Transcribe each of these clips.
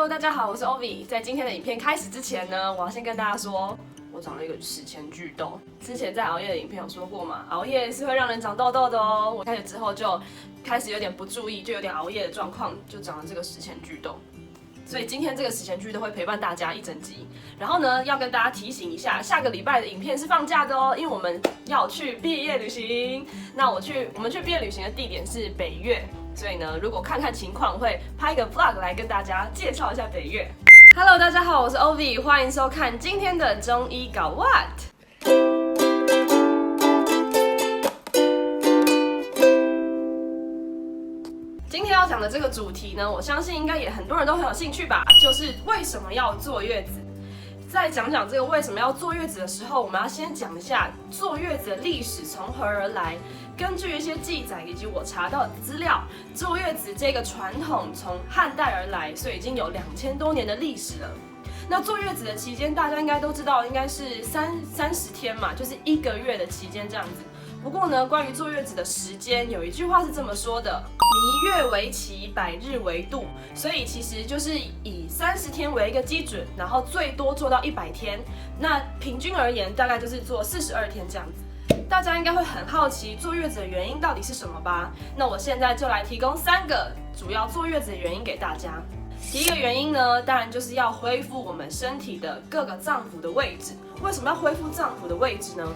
Hello， 大家好，我是 Ovi。在今天的影片开始之前呢，我要先跟大家说，我长了一个史前巨痘。之前在熬夜的影片有说过嘛，熬夜是会让人长痘痘的哦。我开始之后就开始有点不注意，就有点熬夜的状况，就长了这个史前巨痘。所以今天这个史前巨痘会陪伴大家一整集。然后呢，要跟大家提醒一下，下个礼拜的影片是放假的哦，因为我们要去毕业旅行。那我们去毕业旅行的地点是北越。所以呢，如果看看情况，会拍一个 vlog 来跟大家介绍一下北越。Hello， 大家好，我是 Ovi， 欢迎收看今天的中医搞 What。今天要讲的这个主题呢，我相信应该也很多人都很有兴趣吧，就是为什么要坐月子。在讲这个为什么要坐月子的时候，我们要先讲一下坐月子的历史从何而来。根据一些记载以及我查到的资料，坐月子这个传统从汉代而来，所以已经有2000多年的历史了。那坐月子的期间，大家应该都知道，应该是30天嘛，就是1个月的期间这样子。不过呢，关于坐月子的时间，有一句话是这么说的：弥月为期，100日为度。所以其实就是以30天为一个基准，然后最多做到100天。那平均而言，大概就是做42天这样子。大家应该会很好奇坐月子的原因到底是什么吧？那我现在就来提供3个主要坐月子的原因给大家。第一个原因呢，当然就是要恢复我们身体的各个脏腑的位置。为什么要恢复脏腑的位置呢？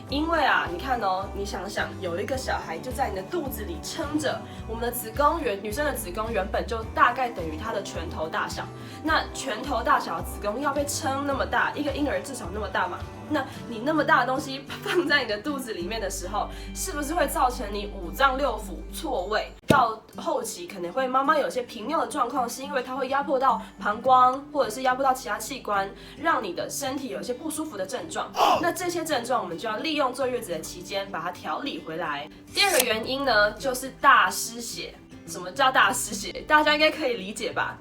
因为啊，你看哦，你想想，有一个小孩就在你的肚子里撑着，我们的子宫女生的子宫原本就大概等于她的拳头大小。那拳头大小的子宫要被撑那么大，一个婴儿至少那么大嘛。那你那么大的东西放在你的肚子里面的时候，是不是会造成你5脏6腑错位？到后期可能会妈妈有些频尿的状况，是因为它会压迫到膀胱，或者是压迫到其他器官，让你的身体有一些不舒服的症状。那这些症状我们就要利用坐月子的期间把它调理回来。第二个原因呢，就是大失血。什么叫大失血？大家应该可以理解吧？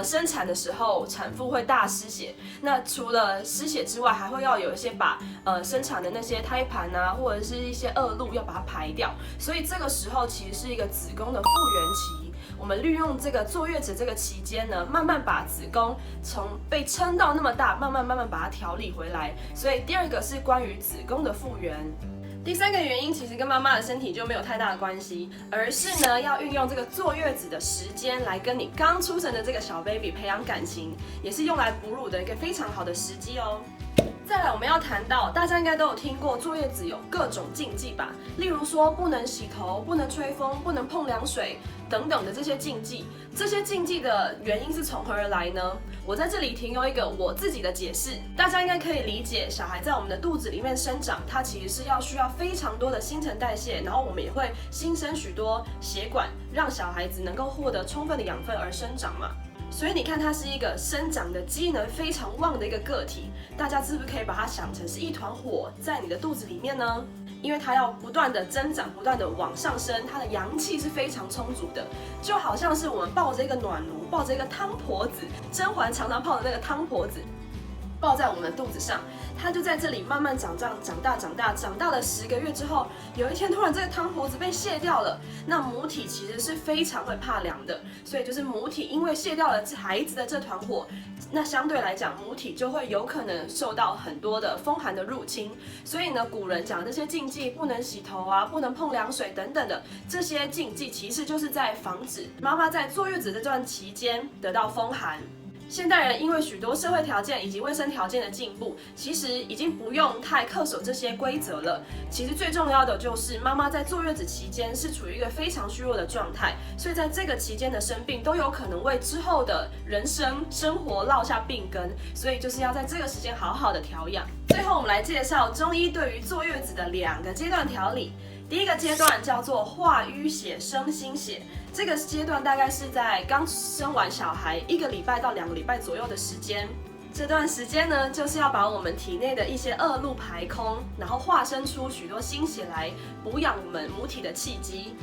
生产的时候，产妇会大失血。那除了失血之外，还会要有一些把生产的那些胎盘啊，或者是一些恶露要把它排掉。所以这个时候其实是一个子宫的复原期。我们利用这个坐月子这个期间呢，慢慢把子宫从被撑到那么大，慢慢把它调理回来。所以第二个是关于子宫的复原。第3个原因其实跟妈妈的身体就没有太大的关系，而是呢要运用这个坐月子的时间来跟你刚出生的这个小 baby 培养感情，也是用来哺乳的一个非常好的时机哦。再来，我们要谈到大家应该都有听过坐月子有各种禁忌吧，例如说不能洗头、不能吹风、不能碰凉水等等的这些禁忌。这些禁忌的原因是从何而来呢？我在这里停留一个我自己的解释，大家应该可以理解，小孩在我们的肚子里面生长，它其实是需要非常多的新陈代谢，然后我们也会新生许多血管，让小孩子能够获得充分的养分而生长嘛。所以你看，它是一个生长的机能非常旺的一个个体，大家是不是可以把它想成是一团火在你的肚子里面呢？因为它要不断的增长，不断的往上升，它的阳气是非常充足的，就好像是我们抱着一个暖炉，抱着一个汤婆子，甄嬛常常泡的那个汤婆子，抱在我们的肚子上，它就在这里慢慢长大了10个月之后，有一天突然这个汤婆子被卸掉了。那母体其实是非常会怕凉的，所以就是母体因为卸掉了孩子的这团火，那相对来讲母体就会有可能受到很多的风寒的入侵。所以呢，古人讲的这些禁忌，不能洗头啊，不能碰凉水等等的这些禁忌，其实就是在防止妈妈在坐月子这段期间得到风寒。现代人因为许多社会条件以及卫生条件的进步，其实已经不用太恪守这些规则了。其实最重要的就是妈妈在坐月子期间是处于一个非常虚弱的状态，所以在这个期间的生病都有可能为之后的人生活落下病根，所以就是要在这个时间好好的调养。最后我们来介绍中医对于坐月子的2个阶段调理。第一个阶段叫做化淤血生新血，这个阶段大概是在刚生完小孩1个礼拜到2个礼拜左右的时间。这段时间呢，就是要把我们体内的一些恶露排空，然后化生出许多新血来补养我们母体的气机。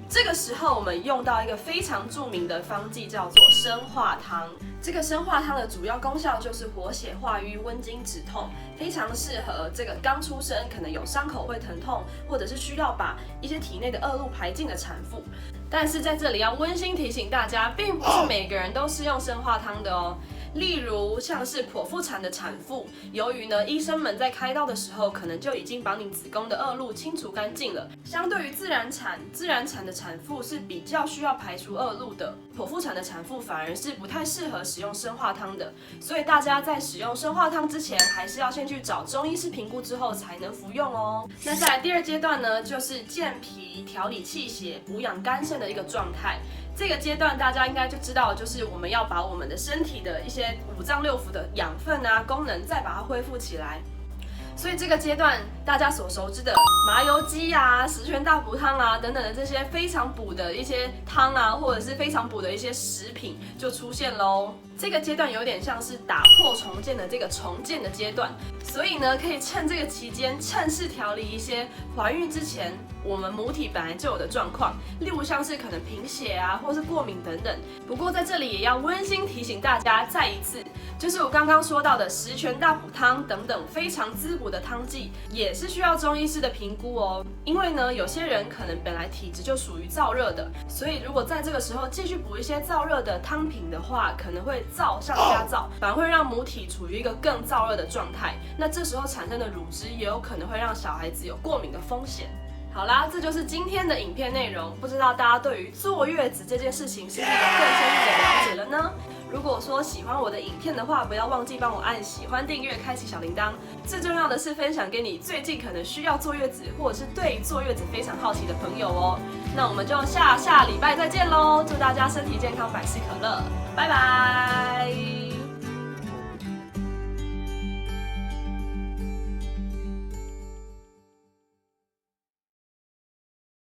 这个时候我们用到一个非常著名的方剂，叫做生化汤。这个生化汤的主要功效就是活血化瘀、温经止痛，非常适合这个刚出生可能有伤口会疼痛，或者是需要把一些体内的恶露排尽的产妇。但是在这里要温馨提醒大家，并不是每个人都适用生化汤的哦。例如像是剖腹产的产妇，由于呢医生们在开刀的时候，可能就已经把你子宫的恶露清除干净了。相对于自然产的产妇是比较需要排除恶露的，剖腹产的产妇反而是不太适合使用生化汤的。所以大家在使用生化汤之前，还是要先去找中医师评估之后才能服用哦。那再来第二阶段呢，就是健脾、调理气血、补养肝肾的一个状态。这个阶段大家应该就知道，就是我们要把我们的身体的一些五脏六腑的养分啊、功能再把它恢复起来。所以这个阶段大家所熟知的麻油鸡啊、十全大补汤啊等等的这些非常补的一些汤啊，或者是非常补的一些食品就出现喽。这个阶段有点像是打破重建的这个重建的阶段，所以呢，可以趁这个期间趁势调理一些怀孕之前我们母体本来就有的状况，例如像是可能贫血啊，或是过敏等等。不过在这里也要温馨提醒大家，再一次，就是我刚刚说到的十全大补汤等等非常滋补的汤剂，也是需要中医师的评估哦。因为呢，有些人可能本来体质就属于燥热的，所以如果在这个时候继续补一些燥热的汤品的话，可能会燥上加燥，反而会让母体处于一个更燥热的状态。那这时候产生的乳汁也有可能会让小孩子有过敏的风险。好啦，这就是今天的影片内容。不知道大家对于坐月子这件事情是不是有更深入的了解了呢？如果说喜欢我的影片的话，不要忘记帮我按喜欢、订阅、开启小铃铛。最重要的是分享给你最近可能需要坐月子，或者是对坐月子非常好奇的朋友哦。那我们就下礼拜再见喽！祝大家身体健康，百事可乐，拜拜。